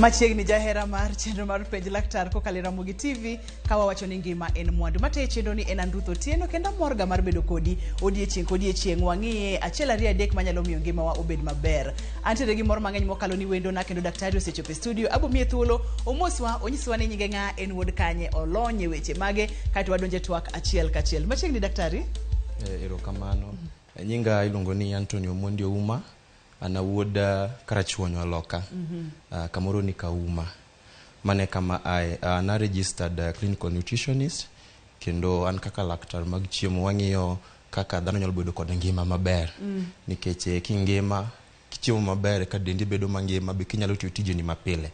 Machiegni jahera mar chenro mar penj laktar kokalo RAMOGI TV kawa wacho ni ngima en mwandu. Mate chenro ni en andutho tieno kendo morga mar bedo kodi odiechieng' wang'iye achiel ariyo adek manyalo miyo ngima wa obed maber. Antere gi mor mang'eny mokalo ni wendo na kendo daktari osechopo e studio abo miye thuolo omoswa onyiswa ni nyinge ng'a en wuod kanye olonye weche mage kaito wadonje twak achiel kachiel. Machiegni daktari? Erokamano. Nyinga iluongo ni Antonio Mondi Ouma. Ana wuod karachuonyo loka kamoro ni Kauma mane kama na registered clinical nutritionist kendo an kaka laktar mag chiemo wang'iyo kaka dhano nyalo bedo kod ngima maber nikech kingima kichiemo maber ka dendi bedo mangima be kinyalo tiyo tijeni mapile.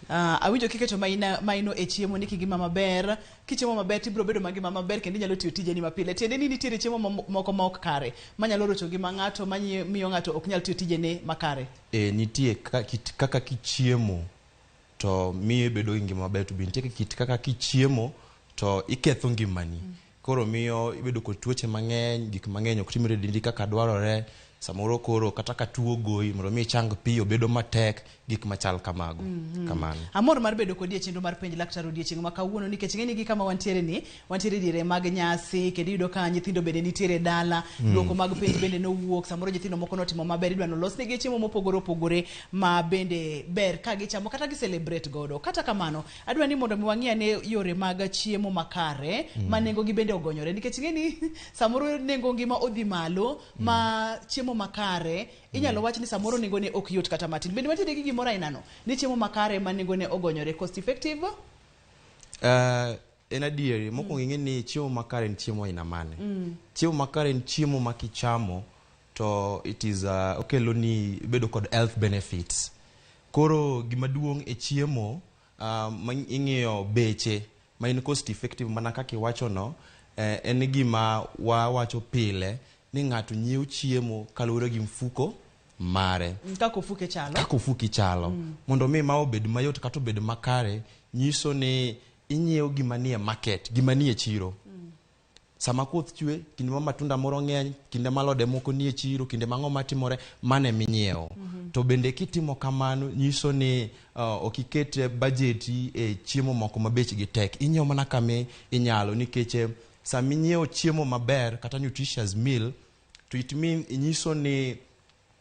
Awinjo kiketo maino e chiemo ni kingima maber, kichiemo maber tibro bedo mangima maber kendo inyalo tiyo tijeni mapile. Tiende ni nitiere chiemo moko ma ok kare manyalo rocho ngima ng'ato miyo ng'ato ok nyal tiyo tijene makare. Nitie kaka kichiemo to miyo bedo gi ngima maber, to nitie kaka kichiemo to iketho ngimani. Koro miyo ibedo kod tuoche mang'eny, gik mang'eny ok timre dendi kaka dwarore. Samoro koro kata ka tuo goyi mondo mi chang piyo bedo matek gik machal kamago. Kamano. Amor mar bedo kodi e chenro mar penj laktar odiechieng' ma kawuono nikech ng'eni gi kama wantiere diere mag nyasi kendo yudo ka nyithindo bende nitiere dala, duoko mag penj bende no wuok, samoro nyithindo moko notimo maber idwa nolos negi chiemo mopogore opogore ma bende ber ka gichamo kata gi celebrate godo. Kata kamano adwa ni mondo mi wang'ia ne yore mag chiemo makare ma nengo gi bende ogonyore nikech ng'eni samoro nengo ngima odhi malo ma chiemo makare inyalo wach ni samoro nengo ne ok yot kata matin. Bende watiere gi gimoro ainano ni chiemo makare ma nengo ne ogonyore, cost effective? En adieri mokwongo ing'e ni chiemo makare en chiemo aina mane. Chiemo makare en chiemo ma kichamo to it is okelo ni bedo kod health benefits. Koro gima duong' e chiemo ma ing'iyo beche ma in cost effective mana kaka iwacho no en gima wawacho pile ni ng'ato nyiew chiemo kaluwore gi mfuko mare. Kako fuke chalo. Mondo mi ma obed mayot kata obed makare nyiso ni inyiew gima nie market, gima nie chiro. Sama koth chwe, kinde ma matunda moro ng'eny, kinde ma alode moko nie chiro, kinde ma ng'oma timore mane minyiewo. To bende kitimo kamano nyiso ni ok iket budget e chiemo moko ma bechgi tek. Inyiew mana kama inyalo nikech sama inyiewo chiemo maber kata nutritious meal to it mean nyiso ni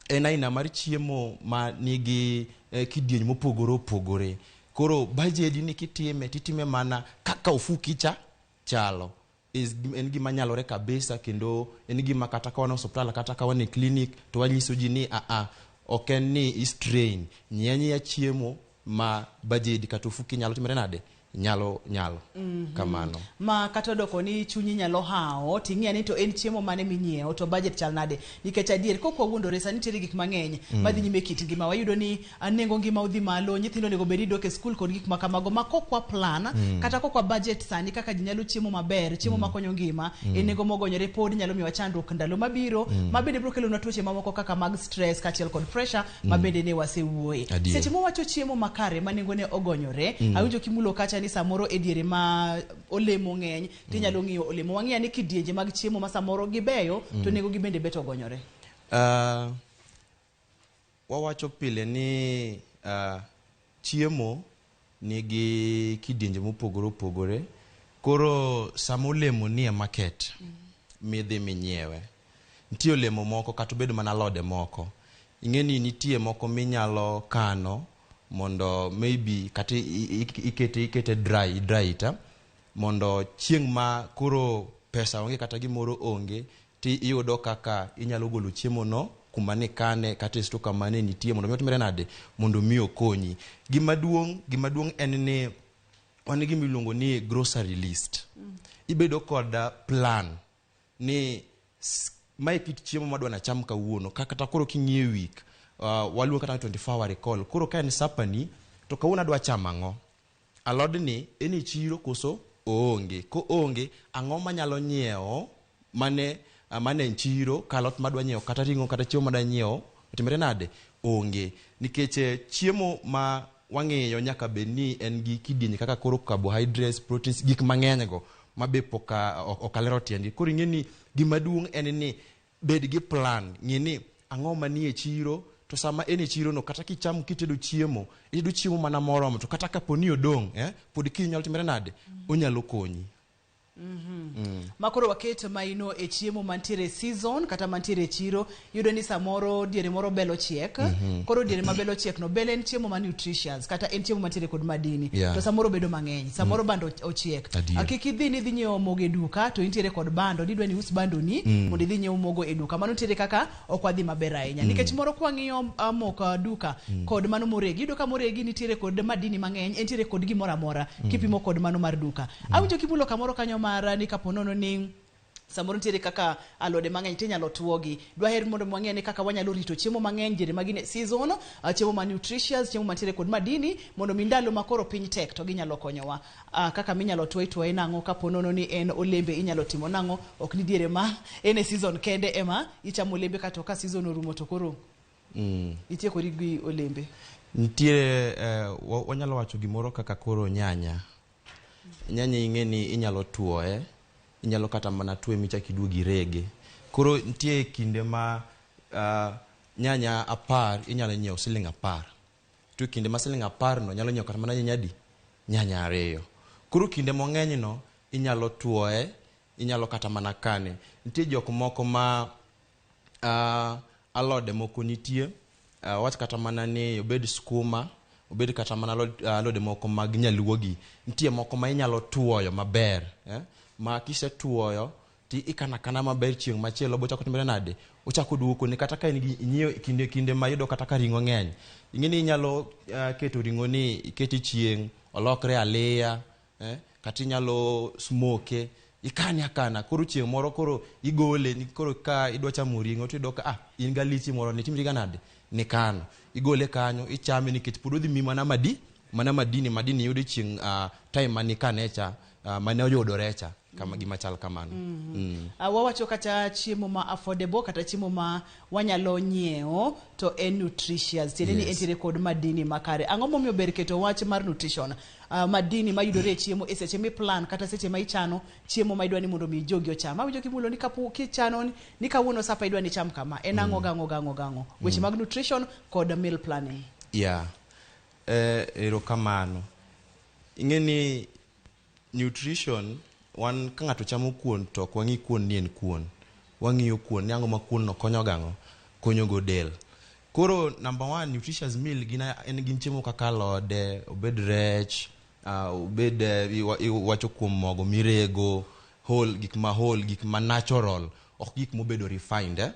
en aina mar chiemo ma nigi kidieny mopogore opogore. Koro budget ni titime mana kaka ofuki chalo. En gima nyalore kabisa kendo en gima kata ka wan hospital kata ka wan e clinic to wanyiso ji ni ok en ni strain nyanya chiemo ma budget kata ofuki nyalo timre nade nyalo kamano. Ma kata doko ni chunyi nyalo hao ting'ia ni to en chiemo mane minyiewo to budget chal nade nikech adier kokwa wuondore sani nitiere gik mang'eny madhi nyime kit ngima wayudo ni nengo ngima udhi malo, nyithindo nego bedi dok e skul kod gik makamago ma kokwa plan kata kokwa budget sani kaka ji nyalo chiemo maber, chiemo makonyo ngima nengo mogonyore pod nyalo miwa chandruok ndalo mabiro ma bende biro kelo na tuoche mamoko kaka mag stress kachiel kod pressure ma bende ne wasewuoye. Seche mowacho chiemo makare ma nengo ne ogonyore awinjo kimulo kacha ni samoro e diere ma olemo ng'eny tinyalo ng'iyo olemo wang'ia ni kidienje mag chiemo ma samoro gibeyo to nengo gi bende beto ogonyore. Wawacho pile ni chiemo nigi kidienje mopogore opogore. Koro sama olemo ni e market midhi minyiewe nitie olemo moko kata bedo mana alode moko ing'eni nitie moko minyalo kano mondo maybe kata ikete dry ta mondo chieng' ma koro pesa onge kata gimoro onge ti iyudo kaka inyalo golo chiemo no kuma ne kane kata sto kama ne nitie mondo mi otimre nade mondo mi okonyi. Gima duong' en ni wan gi miluongo ni grocery list. Ibedo kod plan ni mai kit chiemo madwa na cham kawuono kata koro king'ie week waluongo kata 24 hour recall. Koro ka en sapani to kawuono adwa chamo ang'o, alodni en e chiro koso oonge, ko onge ang'o manyalo nyiewo mane en chiro ka alot madwa nyiewo kata ring'o kata chiemo madwa nyiewo otimre nade onge. Nikech chiemo ma wang'iyo nyaka bed ni en gi kidienje kaka koro carbohydrates, proteins, gik mang'eny go ma be okalero tiendgi. Koro ing'e ni gima duong' en ni bed gi plan, ng'e ni ang'o manie chiro to sama ene chiro no kata kicham kitedo chiemo mana moromo to kata kaponi odong pod kinyalo timere nade onyalo konyi. Makoro waketo maino e chiemo mantiere season kata mantiere chiro yudo ni samoro diere moro belo chiek koro diere ma belo chiek no bele en chiemo ma nutritious kata en chiemo mantiere kod madini to samoro bedo mang'eny samoro bando ochiek akiki dhi ni dhi nyiewo mogo e duka to intiere kod bando didwa ni us bando ni mondo idhi nyiewo mogo e duka mano tiere kaka okwadhi maber ahinya nikech moro kwang'iyo moko duka kod mano moregi yudo ka moregi nitiere kod madini mang'eny entiere kod gimoro amora kipimo kod mano mar duka awinjo kimulo kamoro kanyo mara ni kaponono ni samoro nitiere kaka alode mang'eny tinyalo tuogi dwaher mondo mwang'e ni kaka wanyalo rito chiemo mang'eny diere magine season chiemo ma nutritious chiemo mantiere kod madini mondo mi ndalo makoro piny tek to ginyalo konyowa kaka minyalo tuo nang'o kaponono ni en olembe inyalo timo nang'o ok ni diere ma ene season kende ema ichamo olembe kata ka season orumo to koro itiekori gi olembe nitiere wanyalo wacho gimoro kaka koro nyanya ing'e ni inyalo tuoe inyalo kata mana tuwe michak iduogi rege koro nitie kinde ma nyanya 10 inyalo nyiewo siling 10 to kinde ma siling 10 no nyalo nyiewo kata mana nyanya 2 koro kinde mang'eny no inyalo tuoe inyalo kata mana kane nitie jok moko ma alode moko nitie wach kata mana ni obed skuma obed kata mana alode moko mag nyaluogi nitie moko ma inyalo tuoyo maber ma kise tuoyo ti ikana maber chieng' machielo bochako timore nade ochako duoko ni kata ka inyieo kinde ma yudo kata ka ringo ng'eny ing'eni inyalo keto ringo ni iketi chieng' olokre aliya kata inyalo smoke akana koro chieng' moro koro igole ni koro ka idwa chamo ringo to idwa ka in galichi moro ni timri ganade ni kano igole kanyo ichame nikech pod odhi mi mana madini yudo chieng' time mani kanecha mane oyodorecha kama gima chal kamano. Wawacho kata chiemo ma affordable kata chiemo ma wanyalo nyiewo to en nutritious tiende ni entiere kod madini makare. Ang'o momiyo ber keto wach mar nutrition madini mayudore e chiemo e seche mi plan kata seche ma ichano chiemo ma idwa ni mondo mi jogi ocham. Awinjo kimulo ni kapo kichano ni kawuono sapa idwa ni cham kama en ang'o gango weche mag nutrition kod meal planning. Erokamano. Ing'eni nutrition wan ka ng'ato chamo kuon to ok wang'i kuon ni en kuon wang'iyo kuon ni ang'o ma kuon no konyo gang'o konyo go del koro number 1 nutritious meal gin chiemo kaka alode obed rech obed wacho kuom mogo mirego gik ma natural ok gik mobedo refined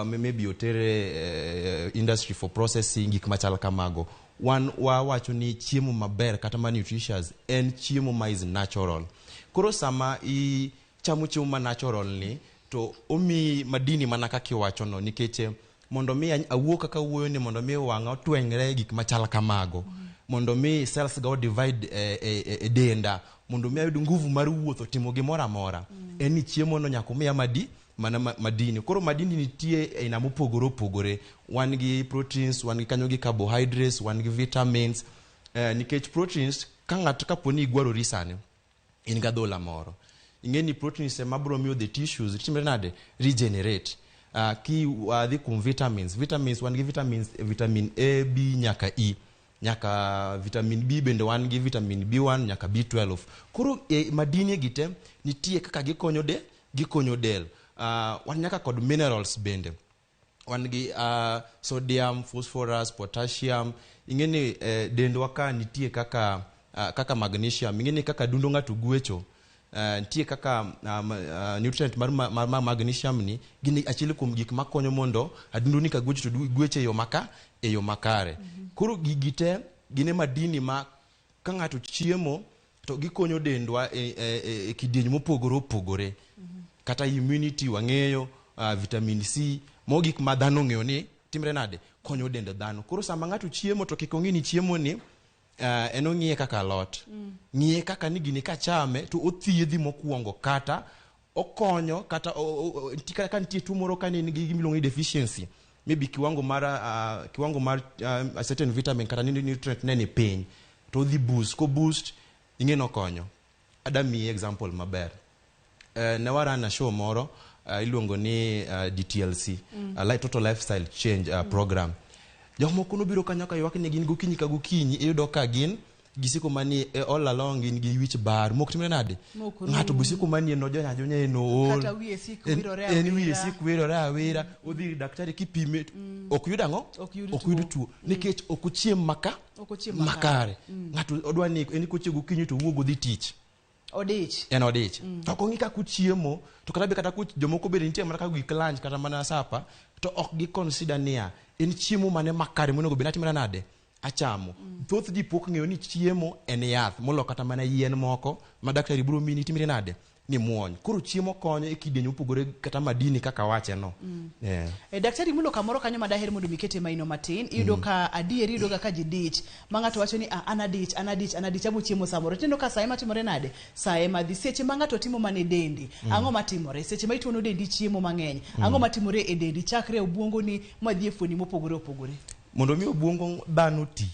maybe otere industry for processing gik machal kamago wawacho ni chiemo maber kata ma nutritious en chiemo ma is natural koro sama chamo chiemo ma natural ni to omi madini mana kaka iwacho no nikech mondo mi awuo kaka wuoyo ni mondo mi wang'a otwengre gik machal kamago mondo mi cells go divide e denda mondo mi ayud nguvu mar wuotho timo gimoro amora en ni chiemo no nyaka miya madini koro madini nitie aina mopogore opogore wan gi proteins wan gi kanyo gi carbohydrates wan gi vitamins nikech proteins ka ng'ato kaponi igwarori sane in ga dhola moro ing'eni proteins ema biro miyo the tissues timre nade regenerate ki dhi kum vitamins wan gi vitamin A B nyaka E nyaka vitamin B bende wan gi vitamin B1 nyaka B12 koro madini gite nitie kaka gikonyo del wan nyaka kod minerals bende wan gi sodium phosphorus potassium ing'eni dendwa ka nitie kaka magnesium ing'eni kaka dundo ng'ato gwecho nitie kaka nutrient mar magnesium ni gini achiel kuom gik makonyo mondo adundo ni ka gwecho to gweche e yo makare koro gigite gine madini ma ka ng'ato chiemo to gikonyo dendwa e kidieny mopogore opogore kata immunity wang'eyo vitamin C mo gik ma dhano ng'eyo ni timre nade konyo dend dhano koro sama ng'ato chiemo to kik ong'i ni chiemo ni en ong'iye kaka alot ng'iye kaka ni gini ka chame to othiedhi mokwongo kata okonyo kata ka nitie tuo moro ka ni gi miluongo ni deficiency maybe kiwango mar a certain vitamin kata nutrient ne piny to dhi boost ing'e no konyo adami example maber ne warana show moro iluongo ni DTLC total lifestyle change program Jomoko no biro kanyo ka ywak ne gin gokinyi ka gokinyi, iyudo ka gin gisiko mani all along gin gi wich bar mok timre nade ng'ato busiko mani no jonya eno kata wiye sik wirore en wiye sik wirore awira odhi daktari kipime ok yud ang'o ok yud tuo nikech ok ochiem makare ng'ato odwa ni en koche gokinyi to wuogo dhi tich odich to kongi ka kuchiemo to kata be kata jomoko be nitie mana ka gik lunch kata mana sapa to ok gi consider nia en chiemo mane makare monego be natimre nade achamo. Thoth ji pok ng'eyo ni chiemo en yath molo kata mana yien moko ma daktari biro mini timre nade ni muony. Koro chiemo konyo e kidienje mopogore kata madini kaka wache no. Daktari mulo kamoro kanyo ma daher mondo mikete maino matin iyudo ka adieri iyudo ka ji dich ma ng'ato wacho ni anadich abo chiemo samoro tendo ka sae matimore nade sae madhi seche ma ng'ato timo mane dendi ang'o matimore seche ma ituono dendi chiemo mang'eny ang'o matimore e dendi chakre obwongo ni madhi e fuoni mopogore opogore. Mondo mi obwongo dhano ti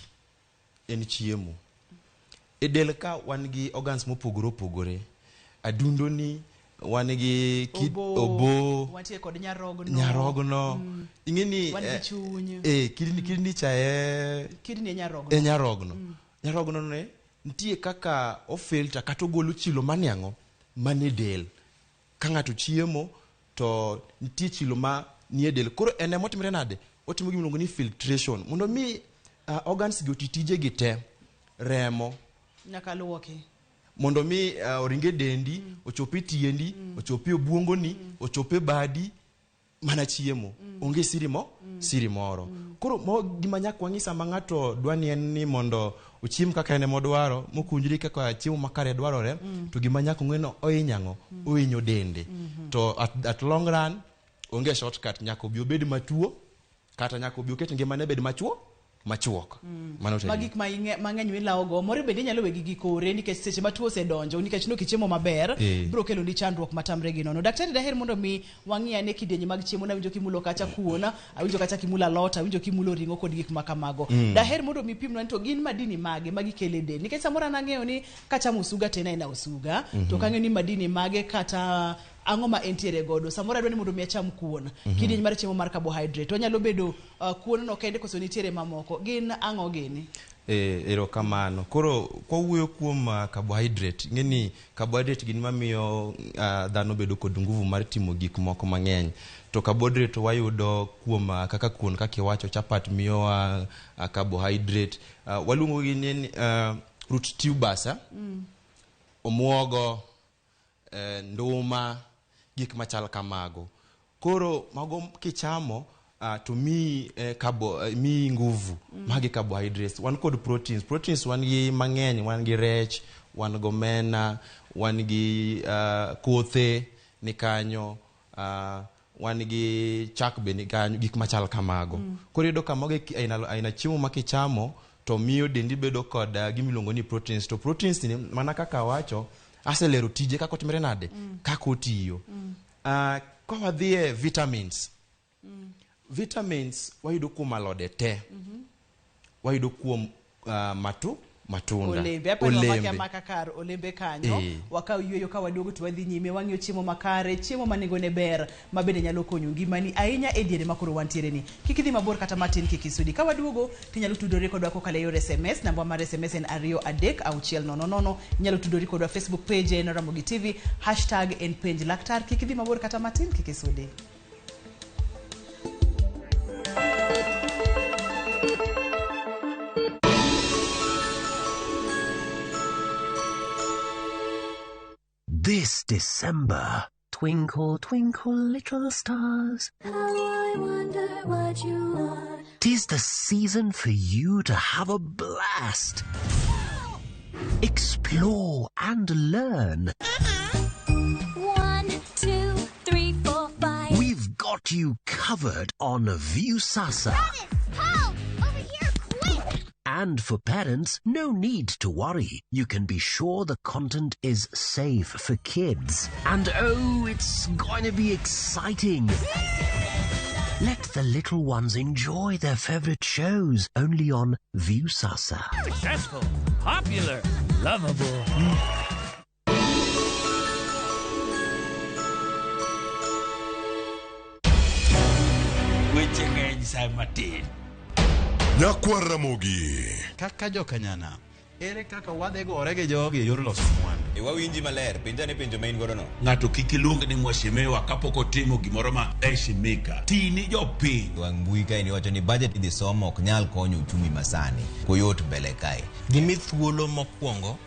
en chiemo. E del ka wan gi organs mopogore opogore. Adundo ni wan gi obo watie kod nyarogno ingeni wan gi chuny kidney chae kidney nyarogno nyarogno ne ntie kaka o filter kata golo chilo maniango mane del ka ng'ato chiemo to ntie chilo ma nie del koro ene motimre nade otimo gimiluongo ni filtration mondo mi organs gi otitije gi te remo nyaka luoki mondo mi oringe dendi ochope tiendi ochope obwongoni ochope badi mana chiemo onge siri moro koro gima nyak wang'isa ma ng'ato dwani en ni mondo ochiem kaka ene modwaro mokunjri kaka chiemo makare dwarore to gima nyak ng'weno ohinyo dende to at long run onge shortcut nyaka obi obed matuo kata nyaka obi oket ngima ne bed machuok magik mang'eny milawogo moro bende nyalo wegi gi kore nikech seche matuo osedonjo nikech no kichiemo maber biro kelo ni chandruok matamre gi nono. Daktari daher mondo mi wang'i ane kidienje mag chiemo na winjo kimulo kacha kuona awinjo kacha kimulo alot awinjo kimulo ring'o kod gik makamago daher mondo mi pimno to gin madini mage magikele del nikech samoro nang'eyo ni kachamo osuga tena ina osuga to kang'eyo ni madini mage kata ang'o ma entiere godo samoro adwani mondo mi acham kuon kidienje mar chiemo mar carbohydrate onyalo bedo kuon no kende koso nitiere mamoko gin ang'o gini erokamano koro kwawuoyo kuom carbohydrate ng'eni carbohydrate gin mamiyo dhano bedo kod nguvu mar timo gik moko mang'eny to carbohydrate wayudo kuom kaka kuon kaka iwacho chapat miyo carbohydrate waluongo gi ni root tubers omuogo nduma gik machal kamago koro mago kichamo to mi nguvu magi carbohydrates wan kod proteins wan gi mang'eny wan gi rech wan go omena wan gi kothe ni kanyo wan gi chak be ni kanyo gik machal kamago koro yudo ka mago aina chiemo makichamo to miyo dendi bedo kod gimiluongo ni proteins to proteins ni mana kaka wacho aselero tije kako timre nade kako tiyo kwa wadhie vitamins wayudo kuom alode te wayudo kuom matunda olembe makakar olembe kanyo wakaw yweyo ka waduogo to wadhi nyime wang'iyo chiemo makare chiemo manego ne ber mabende nyalo konyo ngimani ahinya e diere makoro wantiere ni kik idhi mabor kata matin kik isudi ka waduogo tinyalo tudori kodwa kokalo e yor SMS namba mar SMS en 236000 nyalo tudori kodwa Facebook page en RAMOGI TV #en penj laktar kik idhi mabor kata matin kik isudi. This December, twinkle, twinkle, little stars. How I wonder what you are. 'Tis the season for you to have a blast. Explore and learn. 1, 2, 3, 4, 5. We've got you covered on Viusasa. Paul, over here, quick! And for parents, no need to worry. You can be sure the content is safe for kids. And oh, it's going to be exciting. Let the little ones enjoy their favorite shows only on Viusasa. Successful, popular, lovable. Weche ng'eny sa matin. Nyakwar Ramogi. Kaka jokanyana, ere kaka wadhe gore gi jogi e yor loso mwandu. Wawinji maler, pinjane penjo main godo no. Ng'ato kik iluong ni mwashemewa kapok otimo gimoro ma heshimika. Tini jopiny. Wang mbui kae ni wacho ni budget idhi somo ok nyal konyo uchumi masani. Koyot mbele kae. Gimi thuolo mokwongo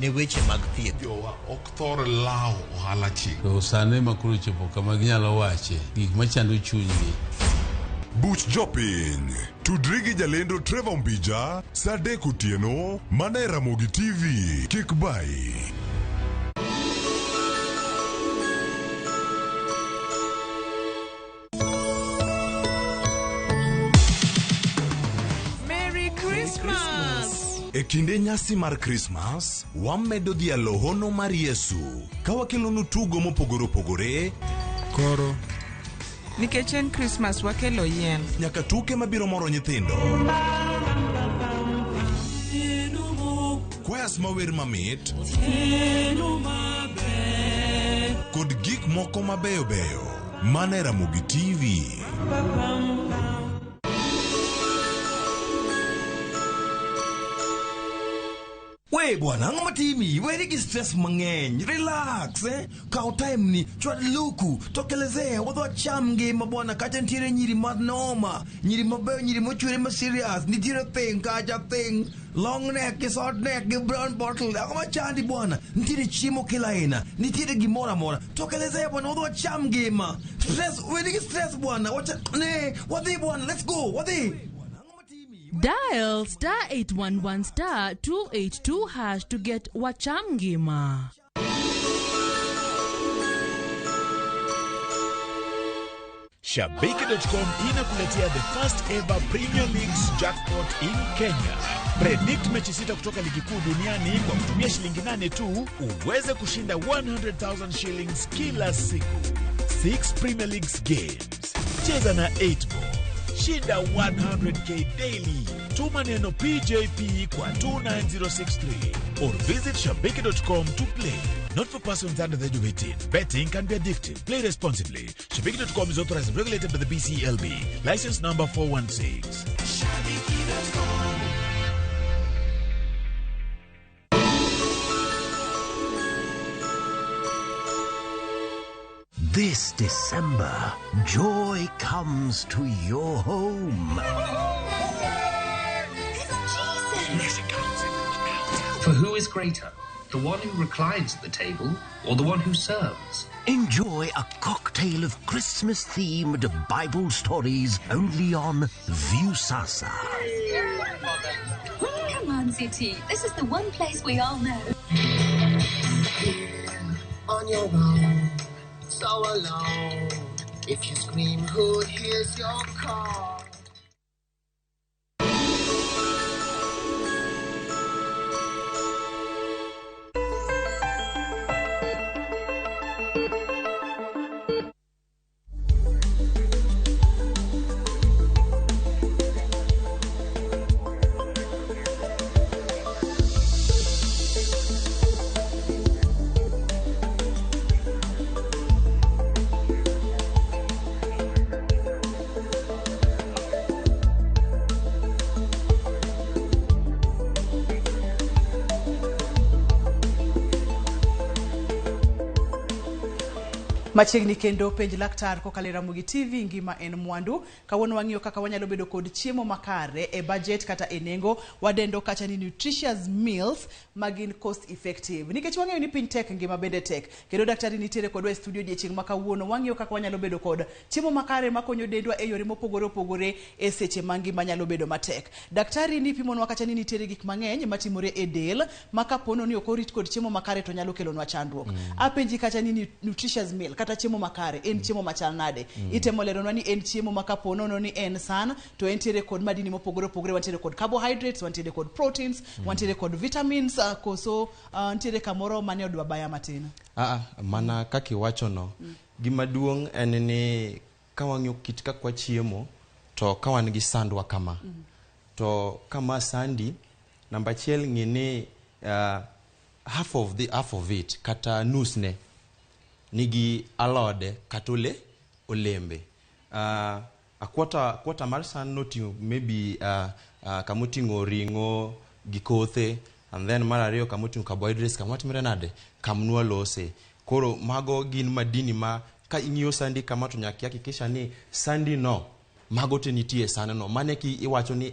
ne weche mag thieth. Jowa ok thor lao ohala chik. To sane makuru chopo kama ginyalo wache gik machando chunygi. Buch Jopiny. Tudri gi jalendo Trevor Mbija, saa 3 otieno, mana e Ramogi TV. Kik bai. Merry Christmas! E kinde nyasi mar Christmas, wamedo dhialo hono mar Yesu. Ka wakelonu tugo mopogore opogore. Koro nikech en Christmas wakelo yien. Nyaka tuke mabiro moro nyithindo. Kwayas mawer mamit. Kod gik moko mabeyo beyo. Mana e Ramogi TV. Wey bwana, ang'o matimi? Weri gi stress mang'eny. Relax, Kao time ni, chwad luku, tokelezea, wadho cham ngima bwana, kacha ntiere nyiri mad noma, nyiri mabeyo, nyiri mochwere ma serious, nitiere thing, kacha thing, long neck, short neck, brown bottle, ang'o machandi bwana, nitiere chiemo kila aina, nitiere gimora mora, tokelezea bwana, wadho cham ngima. Stress, weri gi stress bwana, wadhi bwana, let's go, wadhi. Dial *811*282# to get Wachamgima. Shabiki.com inakuletea the first ever Premier League's jackpot in Kenya. Predict mechi 6 kutoka ligi kuu duniani kwa kutumia shilingi 8 tu uweze kushinda 100,000 shillings kila siku. 6 Premier League's games. Cheza na 8 ball. Shinda 100k daily. Tuma neno PJP kwa 29063 or visit shabiki.com to play. Not for persons under the age of 18. Betting can be addictive. Play responsibly. Shabiki.com is authorized and regulated by the BCLB. License number 416. Shabiki.com. This December, joy comes to your home. For who is greater, the one who reclines at the table or the one who serves? Enjoy a cocktail of Christmas-themed Bible stories only on Viusasa. Come on, City. This is the one place we all know. On your own, so alone. If you scream, who hears your call? Machiegni kendo penj laktar kokalo Ramogi TV ngima en mwandu. Kawuono wang'iyo kaka wanyalo bedo kod chiemo makare e budget kata e nengo. Wadendo kacha ni nutritious meals magin cost effective. Nikech wang'iyo ni piny tek ngima bende tek. Kendo daktari nitiere kodwa e studio odiechieng' ma kawuono wang'iyo kaka wanyalo bedo kod chiemo makare makonyo dendwa e yore mopogore opogore e seche ma ngima nyalo bedo matek. Daktari ni pimonwa kacha ni nitiere gik mang'eny matimore e del makapono ni ok orit kod chiemo makare to nyalo kelonwa chandruok. Apenji kacha ni nutritious meal kata chiemo makare en chiemo machal nade. Itemo leronwa ni en chiemo makapono no ni en san to entiere kod madini mopogore opogore, wantiere kod carbohydrates, wantiere kod proteins, wantiere kod vitamins, koso ntiere kamoro mane odwa baya matin. Mana kaki wacho no. Gima duong' en ni kawang'iyo kit kakwa chiemo to kawan gi sandwa kama. To kama sandi namba achiel ng'ini half of it kata nusne nigi alode katole olembe. a quarter mar san noting'o maybe kamoting'o ring'o gi kothe, and then mar ariyo kamoting'o carbohydrates, kamatimre nade kamnua lose. Koro mago gin madini ma ka ing'iyo sandi kama to nyaka hakikisha ni sandi no mago te nitie sana no, mane ki iwacho ni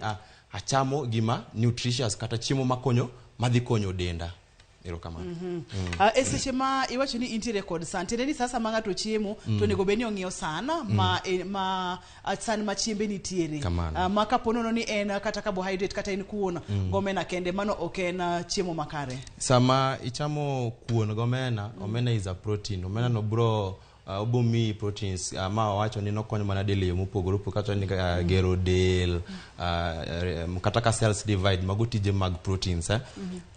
achamo gima nutritious kata chiemo makonyo madhi konyo denda. Mm-hmm. Seche ma iwacho ni intiere kod san, tiende ni sasa ma ng'ato chiemo to nego beni ong'iyo sana ma san ma chiembe nitiere, ma kaponono ni en kata carbohydrate kata en kuon gomena kende, mano ok en chiemo makare. Sama ichamo kuon gomena, omena is a protein, omena no bro obomi proteins ma wacho ni nokonyo mana del yo mopogore kata ni gero del, kata ka cells divide mago tije mag proteins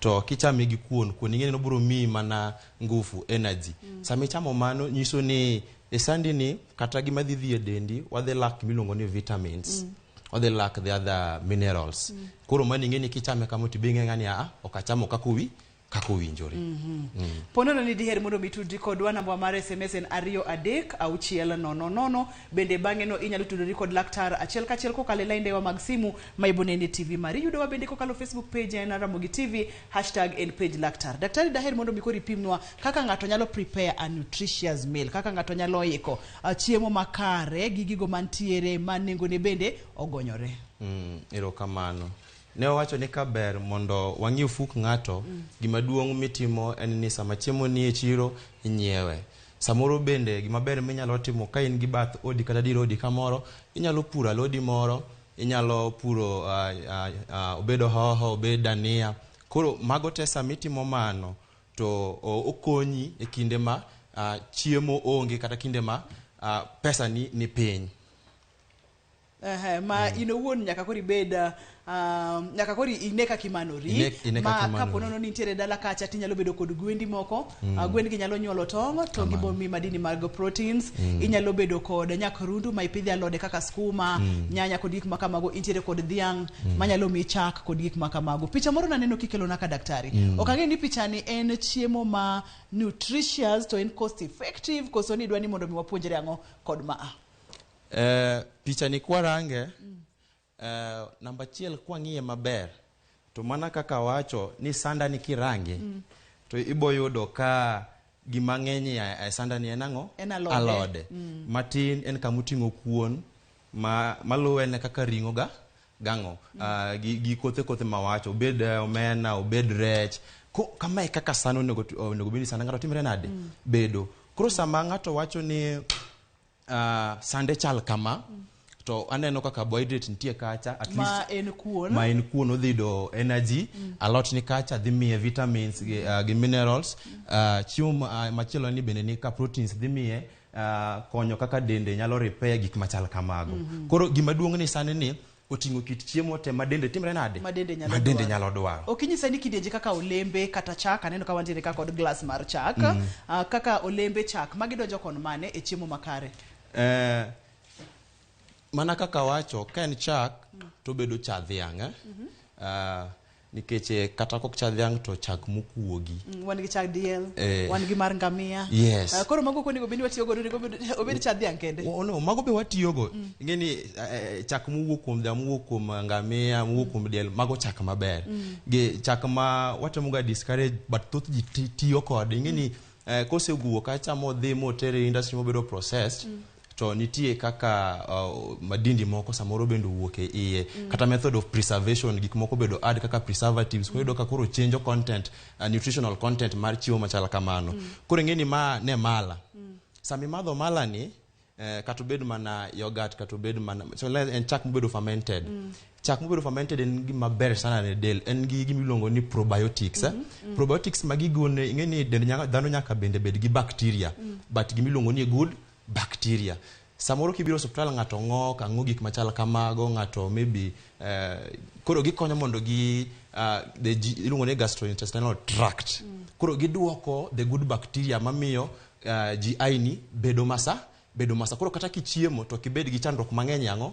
to kichame gi kuon ing'eni no bro mi mana ngufu, energy. Sama ichamo mano nyiso ni esandi ni kata gima dhi e dendi wadhi lack milongo ni vitamins, wadhi lack the other minerals. Koro mani ing'eni kichame kama tibenge ng'ani okachamo kako winjore. Ponono ni diher mondo mitudri kodwa, namba mar SMS en 23 bende bang'e no inyalo tudori kod laktar achiel kachiel kokalo lainde wa mag simu maibonene TV mari. Yudo wa bende kokalo Facebook page en Ramogi TV #en page laktar. Daktari, daher mondo mikori pimnwa kaka ng'ato nyalo prepare a nutritious meal, kaka ng'ato nyalo iko chiemo makare gi gigo mantiere manengo ne bende ogonyore. Erokamano. Ne wacho ni kaber mondo wang'i fuk ng'ato, gima duong' mitimo en ni sama chiemo ni e chiro inyiewe. Samoro bende gima ber minyalo timo ka in gi bath odi kata dir odi kamoro, inyalo puro alodi moro, inyalo puro obedo hoho, obedo dania. Koro mago te sama itimo mano to okonyi e kinde ma chiemo onge kata kinde ma pesa ni piny. Ma inowuon nyaka kori beda nyaka kori ineka kimanori ma kaponono ni nitiere dala kacha tinyalo bedo kod gwendi moko, gwendi gi nyalo nyuolo tong' to gibomi madini mag proteins, inyalo bedo kod nyakrundu ma ipidhi alode kaka skuma, nyanya kod gik makamago, intiere kod dhiang' manyalo mi chak kod gik makamago. Picha moro naneno kikelo naka daktari, okang'e ni pichani en chiemo ma nutritious to en cost effective koso ni dwani mondo mi wapuonjre ang'o kod maa? Picha ni kwarange namba chiel kwang'iye maber to mana kaka wacho ni sanda ni kirange to iboyudo ka gima ng'eny ya sanda ni enang'o alode. Matin en kamuting'o kuon, maluwe ne kaka ring'o gang'o gi kothe mawacho, obed omena, obed rech. Kama kaka sano nego bini sanda ng'ato timre nade bedo. Koro sama ng'ato wacho ni sande chal kama to aneno kaka carbohydrate nitie kacha, at least ma en kuon odhi do energy, alot ni kacha dhi miye vitamins gi minerals, chiemo machielo ni bende ni ka proteins dhi miye konyo kaka dende nyalo repair gik machal kamago. Koro gima duong' ni sani ni oting'o kit chiemo te madende timre nade madende nyalo dwaro. Okinyisa ni kidenje kaka olembe kata chak, aneno ka wantiere kaka kod glass mar chak, kaka olembe, chak magidonjo kon mane e chiemo makare? Mana kaka wacho ka en chak to bedo cha dhiang', nikech kata kok cha dhiang' to chak mokuogi, wan gi chak diel, wan gi mar ngamia. Koro mago konego bende watiyo go obed cha dhiang' kende? No, mago be watiyo go. Ing'eni chak mowuok kuom dhiang', mowuok kuom ngamia, mowuok kuom diel, mago chak maber. Chak ma watemo ga discourage but thoth ji tiyo kode. Ing'eni kosewuok kacha modhi motere industry mobedo processed, to nitie kaka madindi moko samoro bendo wuok e iye, kata method of preservation, gik moko bedo add kaka preservatives, koro ka koro change content, nutritional content mar chiemo machala kamano. Koro ng'eni ma ne mala. Sami madho mala ni kata bedo mana yogurt, kata bedo mana so en chak mobedo fermented. Chak mobedo fermented en gima ber sana ne del, en gi gimiluongo ni probiotics. Probiotics magigone, ing'eni dhano nyaka bende bed gi bacteria, but gimiluongo ni good bacteria. Samoro kibiro hospital ng'ato ng'o gik machal kamago, ng'ato maybe koro gikonyo mondo iluongo ni gastrointestinal tract. Koro giduoko the good bacteria mamiyo ji aini bedo masa. Koro kata kichiemo to kibed gi chandruok mang'eny ang'o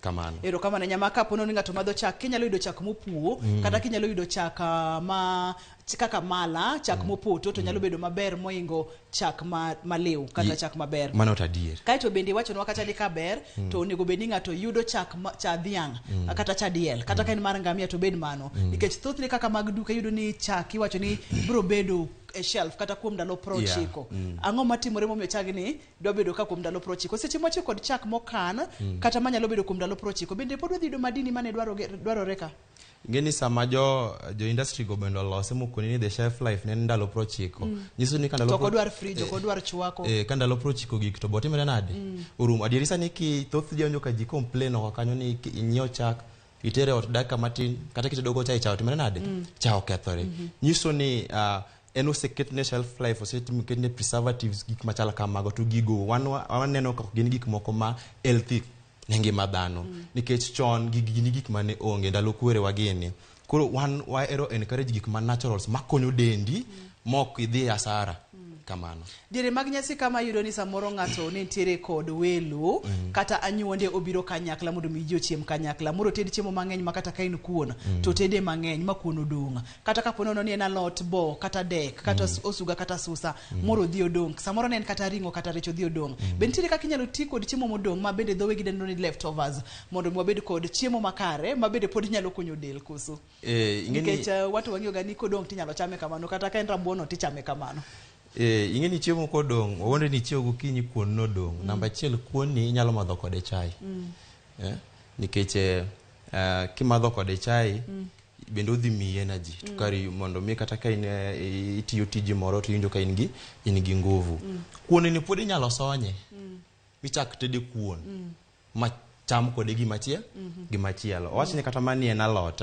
kamano. Erokamano nyama kapono ni ng'ato madho chak, kinyalo yudo chak mopuo, kata kinyalo yudo chak ma kaka mala chak mopoto to nyalo bedo maber moingo chak malew kata chak maber. Mano tadier. Kaito bende wachonwa kata ni kaber to onego bed ni ng'ato yudo chak cha dhiang' kata cha diel kata ka en mar ngamia to bed mano nikech thothne kaka mag duka yudo ni chak iwacho ni bro bedo e shelf kata kuom ndalo 90. Ang'o matimore momiyo chagni dwa bedo ka kuom ndalo 90? Seche moche kod chak mokan kata manyalo bedo kuom ndalo 90 bende pod wadhi yudo madini mane dwarore ka. Ngeni sama jo industry go bendo lose mokoni ni the shelf life ne ndalo 90. Nyiso ni kandalo to kodwar fridge kodwar chwako. Kandalo 90 gik to botimre nade? Urum adirisa ni ki thoth jonjo ka ji complain oko kanyo ni inyio chak itere ot dakika matin kata kitedogo chai chao timre nade? Chao kethore. Nyiso ni eno seketne shelf life osetimi ketne preservatives gik machala kamago to gigo waneno ka gin gik moko ma healthy nengi madhano nikech chon gini gik mane onge ndalo kwere wageni koro wan waero encourage gik ma naturals makonyo dendi mok idhi asara kamano. Diere mag nyasi kama yudo ni samoro ng'ato ne ntiere kod welo kata anyuonde obiro kanyakla mondo mi ji ochiem kanyakla moro ted chiemo mang'eny ma kata ka in kuon to tede mang'eny ma kuon odong' kata ka ponono ni en alot bo kata dek kata osuga kata susa moro dhi odong' samoro ne en kata ringo kata rech odhi odong' bende ntiere kaka inyalo ti kod chiemo modong' ma bende dhowe gidendo ni leftovers mondo wabed kod chiemo makare ma bende pod nyalo konyo del koso nikech watu wang'eyo ga ni kodong' tinyalo chame kamano kata ka en rabuon tichame kamano. Ingeni chiemo kodong' owonde ni chiemo gokinyi kuon nodong'. Namba 1 kuon ni inyalo madho kode chai. Nikech kimadho kode chai bende odhi miyi energy to kari mondo mi kata ka itiyo tiji moro to injo ka in gi nguvu. Kuon ni pod inyalo sonye. Michak tede kuon. Ma cham kode gimachielo. Owach ni kata mani en alot.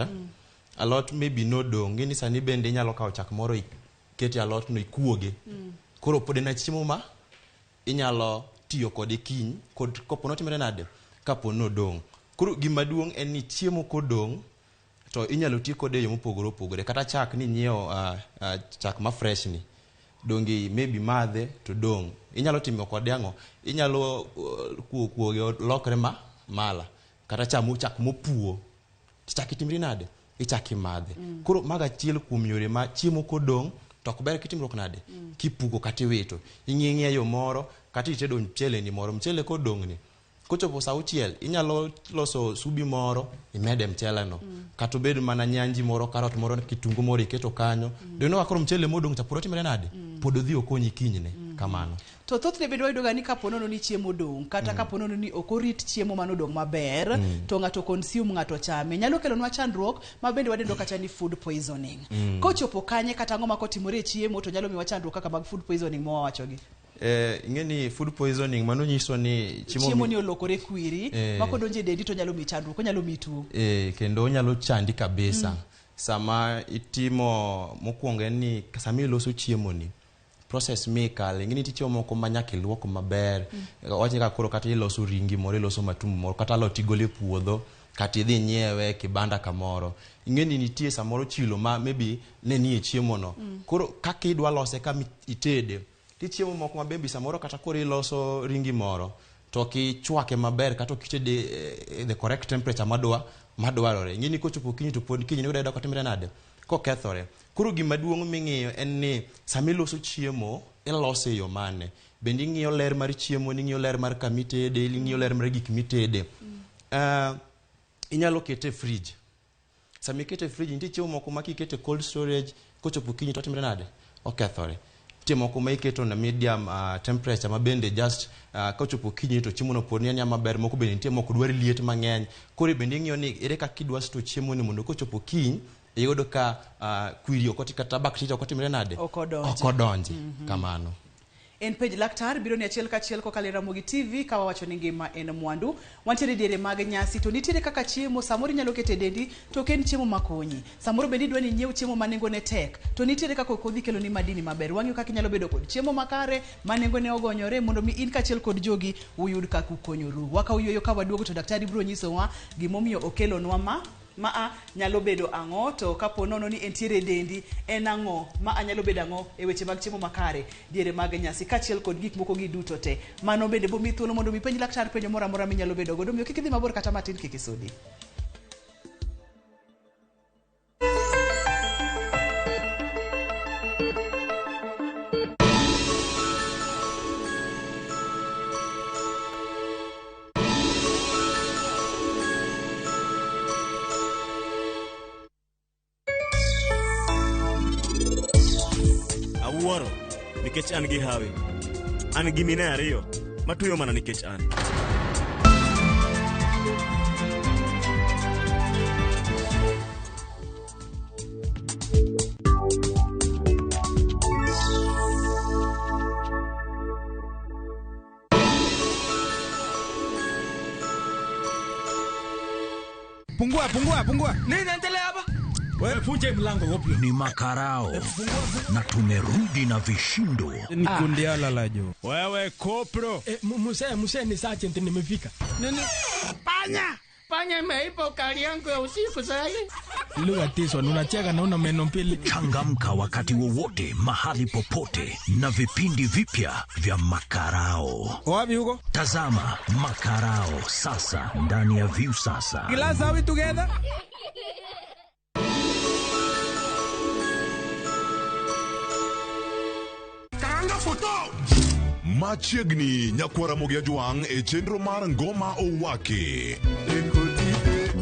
Alot maybe nodong'. Ngeni sani bende inyalo kawo chak moro keti alot no ikuoge. Koro pod na chiemo ma inyalo tiyo kode kiny kod kopo notimre nade kapo nodong'. Koro gima duong' en ni chiemo kodong' to inyalo ti kode yo mopogore kata chak ni nyiewo chak ma fresh ni dongi maybe madhe to dong' inyalo timo kode ang'o inyalo kuoge lokre mala kata chak mopuo chak itimri nade ichaki madhe. Koro maga chiel kuom yore ma chiemo kodong' to ber kitimruok nade kipuko kata iwito ing'ing'e yo moro kata itedo mchele ni moro mchele kodong' ni kochopo saa 6 inyalo loso subi moro imede mchele no kata bed mana nyanji moro karot moro kitungu moro iketo kanyo deno akoro mchele modong' tapuro timre nade pod odhi okonyi kinyne kamano. To thothne bende wayudo ga ni kaponono ni chiemo dong' kata kaponono ni okorit chiemo manodong' maber to ng'ato consume ng'ato chame nyalo kelonwa chandruok ma bende wadendo kata ni food poisoning. Kochopo kanye kata ang'o makotimore chiemo to nyalo miwa chandruok kaka mag food poisoning ma wawachogi. Ingeni food poisoning mano nyiso ni chiemo ni olokore kwiri makodonje dendi to nyalo mi chandruok nyalo mi tuo kendo nyalo chandi kabisa. Sama itimo mokwongo ni sama iloso chiemo ni process mikal ingini tichiemo moko manyaka ilwok maber wache ka koro kata iloso ringi moro iloso matumbo moro kata alot igole puodho kata idhi nyiewe kibanda kamoro ingeni nitie samoro chilo ma maybe ne nie chiemo no koro kaka idwa lose kama itede ti chiemo moko mabembi samoro kata koro iloso ringi moro to kichwake maber kata kitede the correct temperature madwarore ingini kochopo kinyi to pod kinyi ne ka timre nade kokethore. Koro gima duong' ming'iyo en ni sama iloso chiemo ilose yo mane bende ing'iyo ler mar chiemo ni ing'iyo ler mar kamitede ing'iyo ler mar gik mitede. Inyalo kete fridge. Sama ikete fridge nitie chiemo moko ma kikete cold storage kochopo kinyi to timre nade okethore. Timo kuma iketo na medium temperature ma bende just kochopo kinyi to chiemo no pod ni maber moko bende nitie moko dwaro liet mang'eny. Koro bende ing'iyo ni ere kaka idwa sto chiemo ni mondo kochopo kinyi yudo ka kwiri okoti kata bakteria okoti mre nade okodonje kamano. En page laktar biro ni achiel kachiel kokalo Ramogi TV ka wawacho ni ngima en mwandu wantiere diere mag nyasi to nitiere kaka chiemo samoro nyalo kete dendi to ken chiemo makonyi samoro bende dwani nyiew chiemo manengo ne tek to nitiere kaka kodhi kelo ni madini maber wang'yo kaka nyalo bedo kod chiemo makare manengo ne ogonyore mondo mi in kachiel kod jogi uyud kaka ukonyoru waka uyuyo ka waduogo to daktari biro nyisowa gimomiyo okelonwa nyalo bedo ang'o to kapo nono ni entiere dendi en ang'o ma anyalo bedo ang'o e weche mag chiemo makare diere mag nyasi kachiel kod gik moko gi duto te mano bende bo mi thuolo mondo mi penj laktar penjo moro amora minyalo bedo godo miyo kik idhi mabor kata matin kik isudi. nikech an gi hawi. An gi mine ariyo matuyo mana nikech an. Pungua. Nini inaendelea hapa? Wewe funje mlango wapi? Ni makarao. Na tumerudi na vishindo. Ni kundiala la jo. Wewe kopro. Muse ni sergeant nimefika. Nini? Panya imeipa ukali yangu ya usiku sasa. Lugha tiso unacheka na una meno mbili. Changamka wakati wowote, mahali popote na vipindi vipya vya makarao. Wapi huko? Tazama makarao sasa ndani ya View sasa. Glass are we together? Kanga foto. Machiegni nyakwara mogya juang e chenro mar ngoma owake.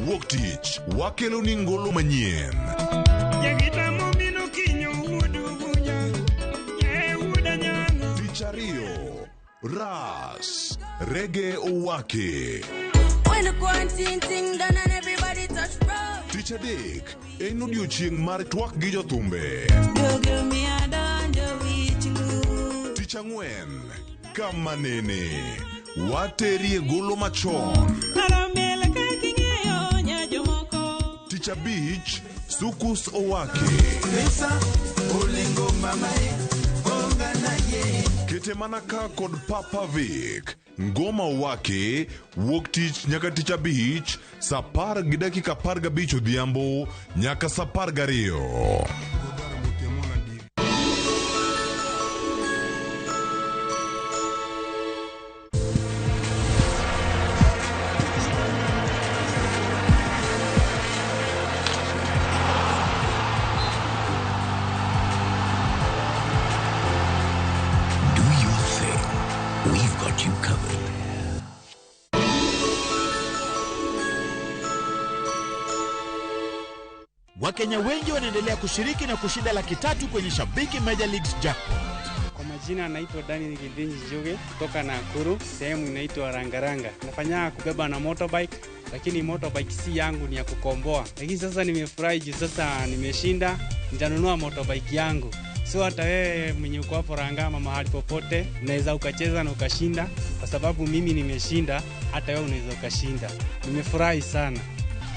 Wuok tich wakelo ni ngolo manyien. Tich ariyo ras reggae owake. Tich adek en odiochieng' mar twak gi jothumbe. Tich ang'wen kama nene waterie golo machon. Tich abich sukus owake. Kete manaka kod Papa Vic. Ngoma owake wuok tich nyaka tich abich saa 10:15 odhiambo nyaka saa 12. We've got you covered. Wakenya wengi wanaendelea kushiriki na kushinda $300,000 kwenye Shabiki Major Leagues Jackpot. Kwa majina anaitwa Dani Nikidinji Joge kutoka Nakuru, sehemu inaitwa Rangaranga. Nafanya kubeba na motorbike, lakini motorbike si yangu, ni ya kukomboa. Lakini sasa nimefurahi juu sasa nimeshinda, nitanunua motorbike yangu. So hata wewe mwenye uko hapo Rangama mahali popote unaweza ukacheza na ukashinda, kwa sababu mimi nimeshinda, hata wewe unaweza ukashinda. Nimefurahi sana.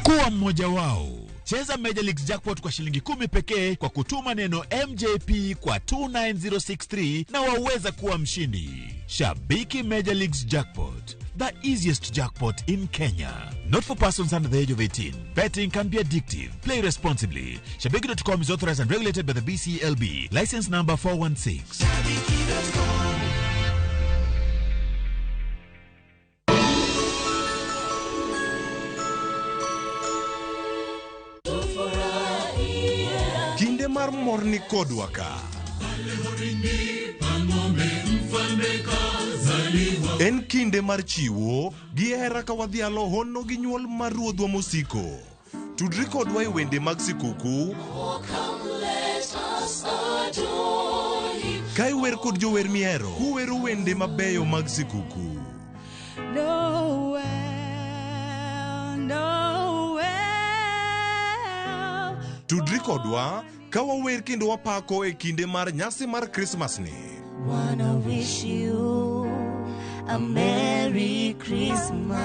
Kuwa mmoja wao. Cheza Major Leagues Jackpot kwa shilingi 10 pekee kwa kutuma neno MJP kwa 29063 na waweza kuwa mshindi. Shabiki Major Leagues Jackpot, the easiest jackpot in Kenya. Not for persons under the age of 18. Betting can be addictive. Play responsibly. Shabiki.com is authorized and regulated by the BCLB. License number 416. Kinde mar morni kodwa ka. En kinde mar chiwo gi hera ka wadhialo hono gi nyuol mar ruodhwa mosiko. Tudri kodwa e wende mag sikuku. Ka iwer kod jower mihero, kuwero wende mabeyo mag sikuku. Tudri kodwa ka wawer kendo wapako e kinde mar nyasi mar Christmas ni. Wanna wish you a Merry Christmas.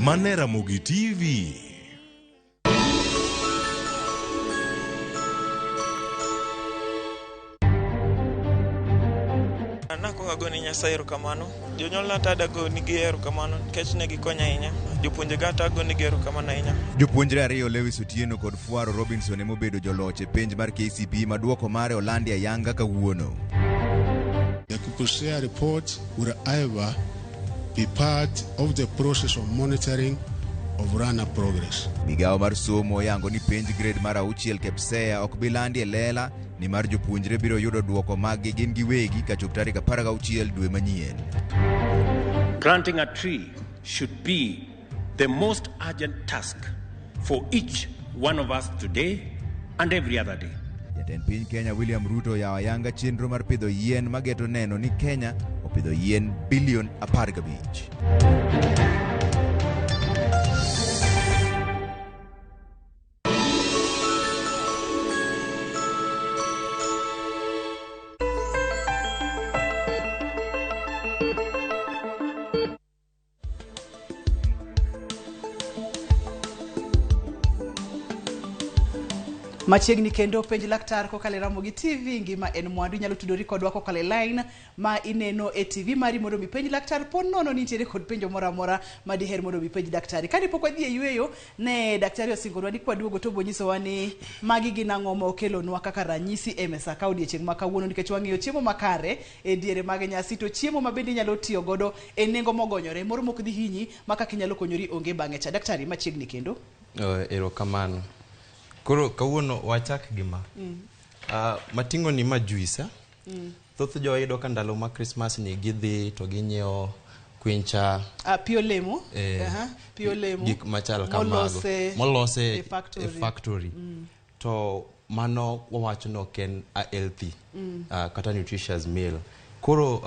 Mane RAMOGI TV. Nako agoni Nyasaye erokamano. Jonyuol na tada go nigi erokamano nikech ne gikonya ahinya. Jopuonje gata go nigi erokamano ahinya. Jopuonjre ariyo Lewis Otieno kod Fuaro Robinson emo bedo joloch e penj mar KCPE maduoko mare Olandi ayanga kawuono. The Kupushare report will ever be part of the process of monitoring of runner progress. Migao mar somo yango ni penj grade mar 6 KPSEA ok bilandi e lela ni mar jopuonjre biro yudo duoko mag gin giwegi ka chop tarik 16 dwe manyien. Planting a tree should be the most urgent task for each one of us today and every other day. Jatend piny Kenya William Ruto yawo ayanga chenro mar pidho yien mageto neno ni Kenya opidho yien bilion 15. Machiegni kendo penj laktar kokale Ramogi TV ngima en mwandu nyalo tudori kodwa kokale line ma ineno e TV mari mondo mi penj laktar pon nono nitiere kod penjo mora mora ma diher mondo mi penj daktari. Kani pok wadhi e yueyo ne daktari osingorwa ni kwaduogo to bonyiso wani magi gin ang'o ma okelonwa kaka ranyisi e mesa ka odiechieng' ma kawuono nikech wang'iyo chiemo makare e diere mag nyasi to chiemo ma bende nyalo tiyo godo e nengo mogonyore moro mok dhi hinyi ma kaka inyalo konyori onge bang'e cha. Daktari machiegni kendo. Erokamano. Koro kawuono wachak gima. Matingo ni ma juice. Thoth jo yudo ka ndalo ma Christmas ni gidhi to ginyiewo kwincha. Pio lemo. Pio lemo. Gik machal kamago. Molose e factory. To mano wawacho no ken a healthy. Kata nutritious meal. Koro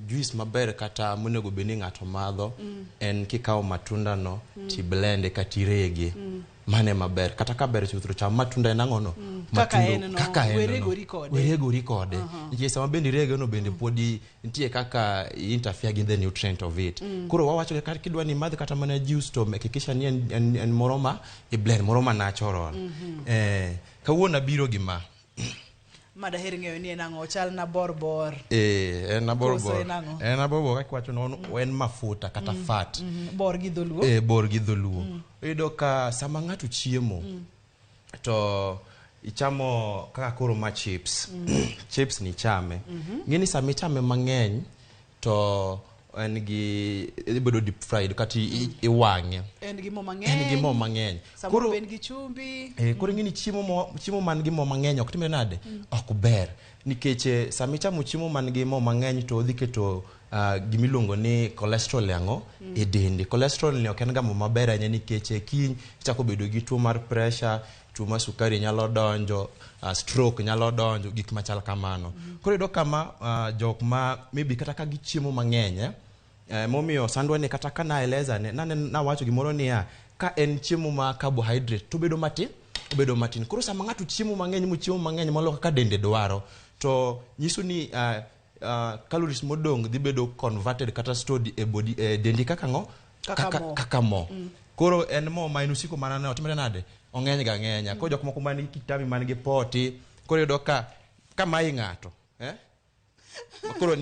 juice maber kata monego beni ng'ato madho en kikawo matunda no ti blend kata irege. Mane maber kata ka ber chuthro cham matunda en ang'ono kaka en weregori kode nikech sama bende rege no bende podi nitie kaka interfere with the nutrient of it. Koro wawacho kata kidwa ni madh kata mana juice to hakikisha ni en moroma e blend moroma natural. Kawuono biro gima mada her ng'eyo ni en ang'o chal na borbor. En na borbor. En na borbor kaka wacho no en mafuta kata fat. Bor gi dholuo. Bor gi dholuo. Iyudo ka sama ng'ato chiemo to ichamo kaka koro ma chips. Chips ni chame. Ng'eni sama ichame mang'eny to en gi ibedo deep fried kata iwang'e. En gi mo mang'eny. Koro ben gi chumbi. Koro ng'eni chiemo man gi mo mang'eny ok timre nade? Ok ber. Nikech sama ichamo chiemo man gi mo mang'eny to odhi keto gimiluongo ni cholesterol yango e dendi. Cholesterol ni ok en ga mo maber ahinya nikech kiny ichako bedo gi tuo mar pressure, tuo mar sukari nyalo donjo, stroke nyalo donjo, gik machal kamano. Koro iyudo kama jok ma maybe kata ka gichiemo mang'eny momiyo sandwa ni kata kana eleza ne na wacho gimoro ni ka en chiemo ma carbohydrate to bedo matin. Koro sama ng'ato chiemo mang'eny molo kaka dende dwaro to nyiso ni calories modong dhi bedo converted kata stored e body dendi kaka mo. Koro en mo ma inusiko manane otimre nade ong'eny ga ng'enya. Ko jok moko man gi kitami man gi poti koro iyudo ka mai ng'ato koro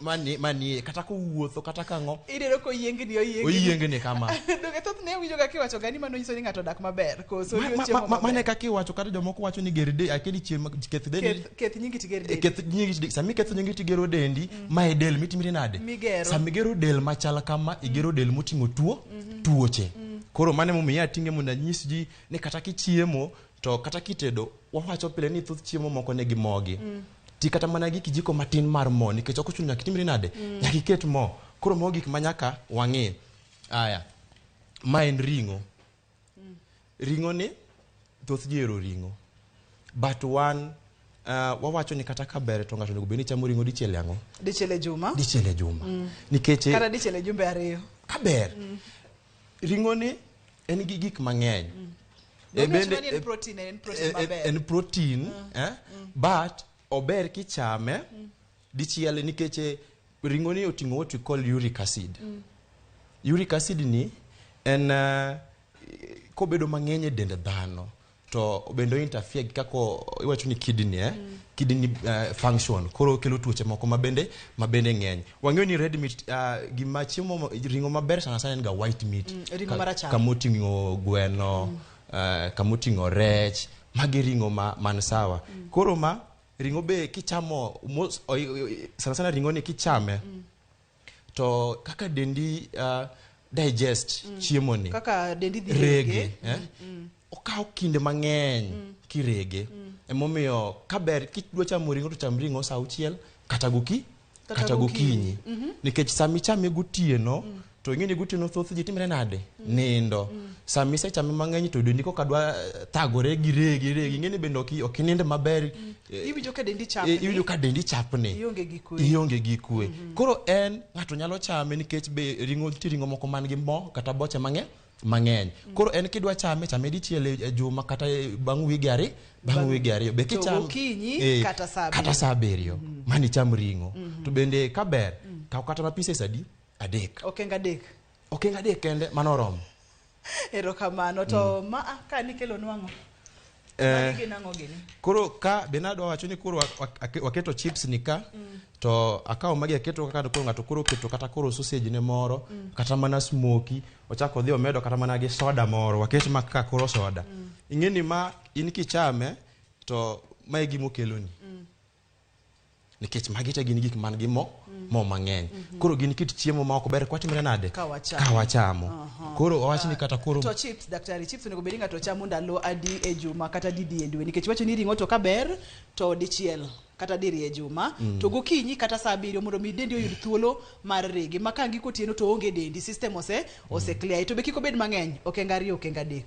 mani kata ko wuotho kata kango idero ko oyiengni kama doge thoth ne winjo ga kiwacho gani mano nyiso ni ng'ato dak maber koso yo chiemo mane ka kiwacho kata jomoko wacho ni geride akeli chiemo keth dendi keth nyingi tigero dendi keth nyingi sami keth nyingi tigero dendi mai del mitimire nade sami gero del machal kama igero del moting'o tuoche. Koro mane momiya tinge munda nyisji ni kata kichiemo to kata kitedo wawacho pile ni thoth chiemo moko ne gimogi. Ti kata mana gi kijiko matin mar mo nikech ok ochuno nyaka timre nade nyaka iket mo. Koro mo gik manyaka wang'e. Aya ma en ring'o. Ring'o ni thoth jero ring'o but one wawacho ni kata ka ber to ng'ato onego beni chamo ring'o dichiel yango dichiel e juma nikech kata dichiel e jumbe ariyo ka ber. Ring'o ni en gi gik mang'eny. En protein but ober kichame dichiel nikech ring'o ni oting'o what we call uric acid. Uric acid ni en kobedo mang'eny e dend dhano to bendo interfere gi kako iwacho ni kidney kidney function koro kelo tuoche moko mabende ng'eny. Wang'eyo ni red meat gima chiemo ring'o maber sana en ga white meat. Kamoting'o gweno kamoting'o rech magi ring'o man sawa. Koro ring'o be kichamo sana ring'o ni kichame to kaka dendi digest chiemo ni kaka dendi dhi rege okawo kinde mang'eny kirege. Emomiyo kaber kidwa chamo ring'o to cham ring'o saa 6 kata gokinyi nikech sami chame gotieno to ing'eni gotieno thoth ji timre nade nindo sama isechame mang'eny to dendi koka dwa thagore gi regi ing'eni bende ok inind maber iwinjo ka dendi chapni iwinjo ka dendi chapni ionge gi kwe koro en ng'ato nyalo chame nikech be ring'o moko man gi mo kata boche mang'eny koro en kidwa chame dichiel e juma kata bang' wige ariyo be kicham kata saa 7 mani cham ring'o to bende ka ber kaw kata ma pieces adi adek okenge adek kende mano oromo erokamano to ka nikelo nwang'o koro ka be nadwa wacho ni koro waketo chips ni ka to akawo magi aketo kaka koro ng'ato koro keto kata koro sausage ne moro kata mana smoky ochako dhi omedo kata mana gi soda moro waket maka koro soda ing'eni ma in kichame to mae gimo keloni nikech magi te gin gik man gi mo mang'eny koro gin kit chiemo ma ok ber kwatimre nade ka wachamo koro wawach ni kata koro to chips daktari chips onego bed ng'ato chamo ndalo adi e juma kata didi e dwe nikech wacho ni ring'o to ka ber to dichiel kata diri e juma to gokinyi kata saa 7 mondo mi dendi oyud thuolo mar regi makangi kotieno to onge dendi system ose clear to be kiko bed mang'eny okenge 2 okenge 3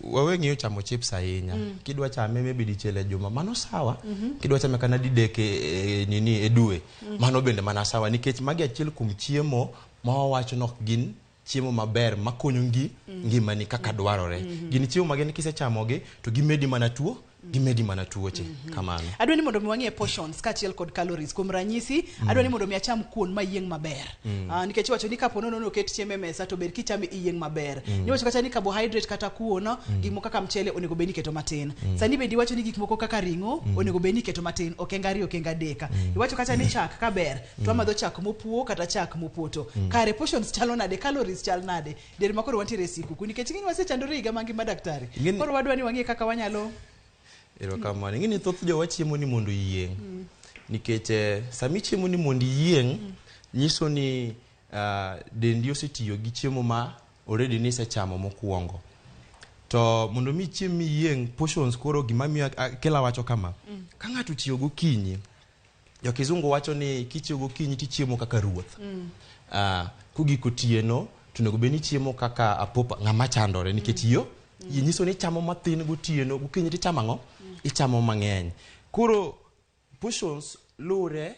wawe ng'iyo chamo chips ahinya kidwa chame maybe dichiel e juma mano sawa kidwa chame kana didek e dwe mano bende mana sawa nikech magi achiel kuom chiemo ma wawacho nok gin chiemo maber makonyo ngimani kaka dwarore gin chiemo mageni kisechamogi to gimedi mana tuoche kamano adwa ni mondo mi wang'e portions kaachiel kod calories kuom ranyisi adwa ni mondo mi acham kuon mayieng' maber nikech wacho ni kapo nono oket chiemo e mesa to ber kichame iyieng' maber niwacho kata ni carbohydrate kata kuon gik moko kaka mchele onego bed ni keto matin sani bende iwacho ni gik moko kaka ring'o onego bed ni keto matin okenge 2 okenge 3 iwacho kata ni chak ka ber to amadho chak mopuo kata chak mopoto kare portions chalo nade calories chal nade der makoro wantiere siku nikech ng'ini wasechandore higa mangima daktari koro wadwa ni wang'e kaka wanyalo erokamano ing'eni thoth jowa chiemo ni mondo yieng' nikech sami chiemo ni mondo yieng' nyiso ni dendi osetiyo gi chiemo ma already nisechamo mokwongo to mondo mi chiemo yieng' portions koro gima miyo kela wacho kama ka ng'ato tiyo gokinyi jo-kizungu wacho ni kichiyo gokinyi tichiemo kaka ruoth kugiko tieno to onego bed ni chiemo kaka apopa ng'ama chandore nikech nyiso ni chamo mathin gotieno gokinyi tichamo ang'o ichamo mang'eny koro portions lure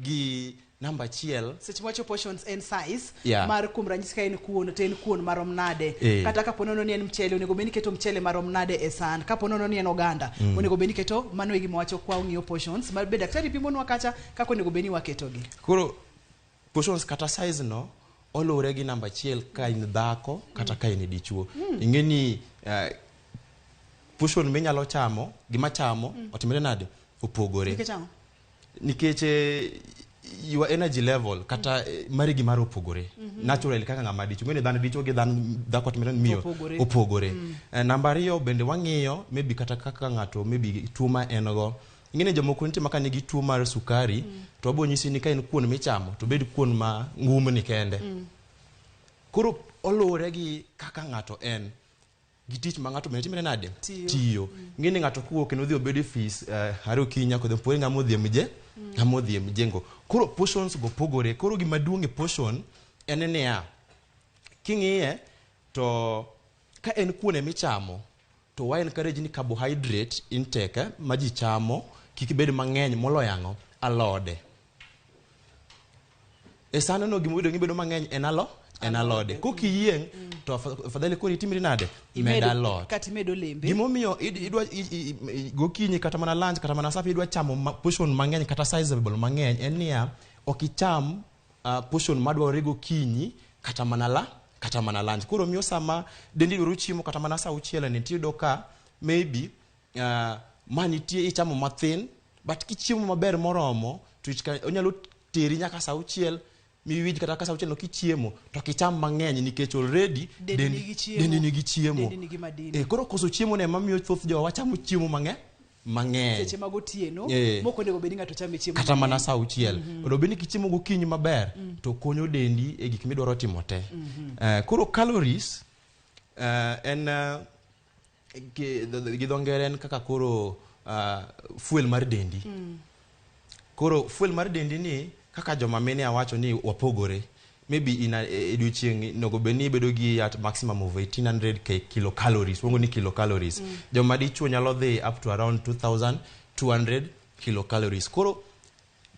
gi namba achiel seche mwacho portions en size mar kuom ranyisi ka en kuon to en kuon marom nade kata kapo nono ni en mchele onego bed ni keto mchele marom nade e san kapo nono ni en oganda onego bed ni keto mano e gima wacho kwa ng'iyo portions mar be daktari pimonwa kacha kaka onego bed ni waketogi koro portions kata size no olure gi namba achiel ka in dhako kata ka in dichuo ing'eni portion minyalo chamo gima chamo otimre nade opogore nikech your energy level kata mari gimaro opogore naturally kaka ng'ama dichuo ng'eni dhano dichuo gi dhako otimre miyo opogore namba 2 bende wang'iyo maybe kata kaka ng'ato maybe tuo ma en go ing'eni jomoko nitie maka nigi tuo mar sukari to abo nyisi ni ka en kuon michamo to bed kuon ma ng'umni kende koro olure gi kaka ng'ato en gi tich ma ng'ato timre nade tiyo ng'eni ng'ato kuok kendo dhi obed fees haro kinya kodho pore ng'amo dhi mjengo koro portions go pogore koro gima duong' e portion en niya king'iye to ka en kuon michamo to wa encourage ni carbohydrate intake ma ji chamo kik bed mang'eny moloyo ang'o alode e sana no gima bedo mang'eny en alode kokiyieng' to afadhali koro itimri nade med alot kata imedo lembe gimomiyo idwa gokinyi kata mana lunch kata mana safi idwa chamo portion mang'eny kata sizable mang'eny en niya ok icham portion madwarore gokinyi kata mana lunch koro miyo sama dendi dwaro chiemo kata mana saa 6 ni tiyudo ka maybe manitie ichamo mathin but kichiemo maber moromo to onyalo teri nyaka saa 6 miwinj kata kasa uchelo kichiemo to kicham mang'eny nikech already dendi nigi chiemo koro koso chiemo ne mamiyo thoth jowa wachamo chiemo mang'eny seche magotieno moko nego bed ng'ato chame chiemo kata mana saa 6 onego bed ni kichiemo gokinyi maber to konyo dendi e gik midwaro timo te koro calories en gi dho ngere en kaka koro fuel mar dendi koro fuel mar dendi ni kaka joma mine awacho ni wapogore maybe in a eduching no go beni bedo gi at maximum of 1800 kilocalories. Wongo ni kilocalories. Joma dichuo nyalo dhi up to around 2200 kilocalories. Koro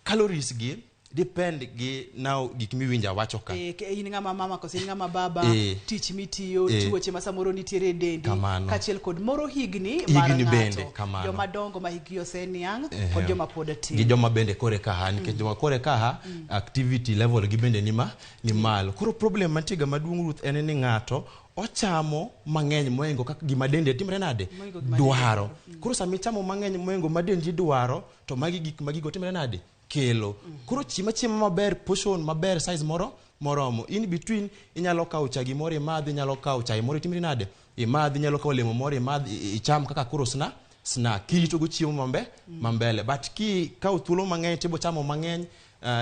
calories gi depend gi now gik miwinja wacho ka. In ngama mama koso in ngama baba, tich mitiyo, tuoche ma samoro nitiere dendi, kachiel kod moro higni mar ng'ato. Joma dongo ma higni oseniang' kod joma pod tin. Gi joma bende kore kaha, nikech joma kore kaha activity level gi bende ni malo. Koro problem mantiga maduong' Ruth en ni ng'ato ochamo mang'eny moengo kaka gima dende timre nade dwaro. Koro sami chamo mang'eny moengo ma dendi dwaro to magi gik magigo timre nade kelo. Koro chiemo maber, portion maber, size moromo. In between inyalo kawo chagi moro imadhi, inyalo kawo chai moro timri nade imadhi, inyalo kawo lemo moro imadhi icham kaka koro snack kirito go chiemo mambele. But ki kawo thuolo mang'eny tibo chamo mang'eny,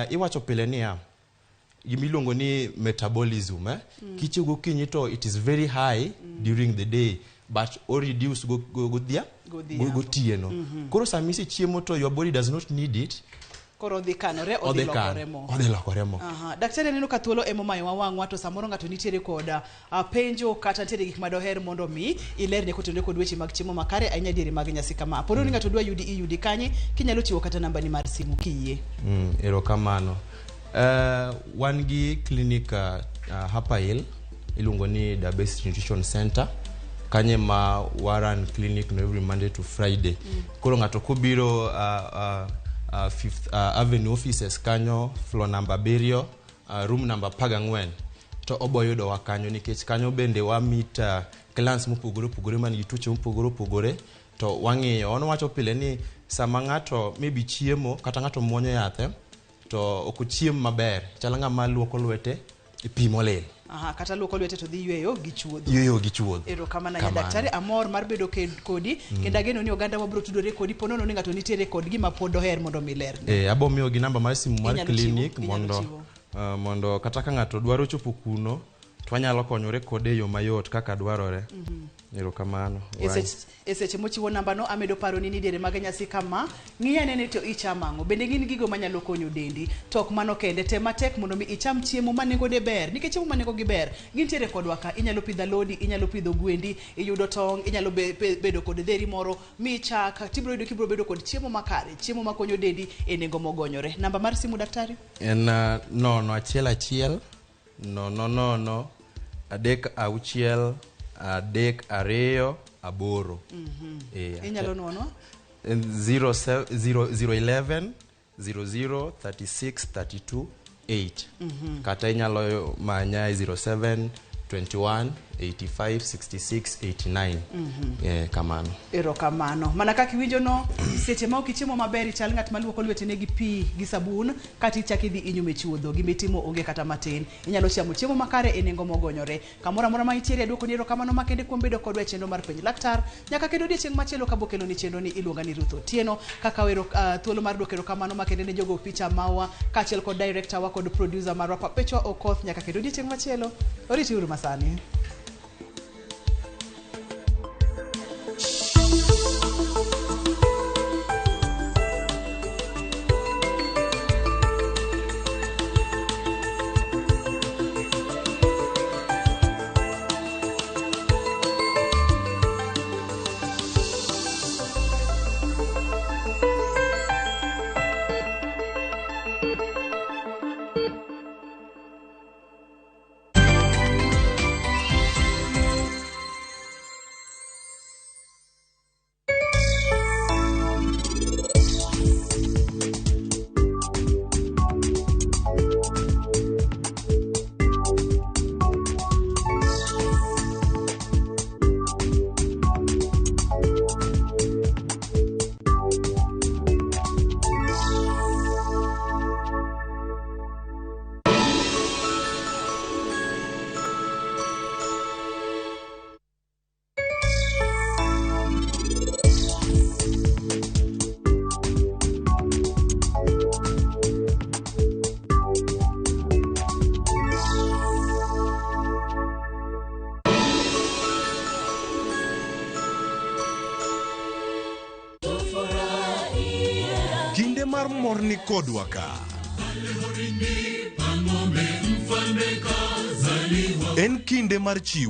iwacho pile niya gimiluongo ni metabolism kichi gokinyi to it is very high during the day but or reduce gotieno. Koro samisi chiemo to your body does not need it. Koro dhi kanore odhi lokore mo. Daktari neno ka thuolo emo mayo wang'wa to samoro ng'ato nitiere koda penjo kata nitiere gik madoher mondo mi ilerne kotende kod weche mag chiemo makare ahinya diere mag nyasi kama. Podo ni ng'ato dwa yudi kanye kinyalo chiwo kata namba ni mar simu kiyie. Erokamano. Wan gi clinic hapa iluongo ni Diabetes Nutrition Center. Kanye ma waran clinic no every Monday to Friday. Koro ng'ato kubiro Fifth Avenue offices kanyo, floor number biriyo, room number 14 to oboyudo wa kanyo nikech kanyo bende wa meet clans mopogore man gituche mopogore to wang'iyo. Ono wacho pile ni sama ng'ato maybe chiemo kata ng'ato muonyo yathe to okuchiem maber chala ng'ama luoko lwete ipimo lel. Kata luoko lwete to dhi yweyo gi chuodho. Erokamano ya daktari, amor mar bedo kodi kendo ageno ni oganda wabro tudore kodi ponono ni ng'ato nitiere kod gima pod oher mondo milerne. Abo miyo gi namba mar simu mar clinic mondo kata ka ng'ato dwaro chopo kuno to wanyalo konyore kode yo mayot kaka dwarore. Erokamano. Eseche mochiwo namba no amedo paro ni diere mag nyasi kama ng'iyane ne to ichamango bende gin gigo manyalo konyo dendi tok mano kende tema tek mondo mi icham chiemo manengo de ber nikech chiemo manengo gi ber gintiere kodwa ka inyalo pidho lodi, inyalo pidho gwendi, iyudo tong, inyalo bedo kod dheri moro mi chaka tibro yudo kibro bedo kod chiemo makare, chiemo makonyo dendi e nengo mogonyore. Namba mar simu daktari en 011 000 3 2 8. Inyalo nono 011 00 36 32 8. Kata inyalo manya 07 21 85 66 89. Kamano. Erokamano. Mana kaka winjo no seche ma okichiemo maber chal ng'at maluoko lwetene gi pi gi sabun kata ichaki dhi inyume chuodho gimitimo onge kata matin. Inyalo chamo chiemo makare e nengo mogonyore. Kamora mora ma itiere duoko ni erokamano makende kuom bedo kodwa chendo mar penj laktar nyaka kendo odiechieng' machielo kabokelo ni chendo ni iluonga ni Ruth Otieno kaka wero thuolo mar duoko erokamano makende ne jogo picha mawa kachiel kod director wa kod producer marwa Papecho Okoth nyaka kendo odiechieng' machielo. Oriti uru masani. Kinde mar mor ni kodwa ka. En kinde mar chiwo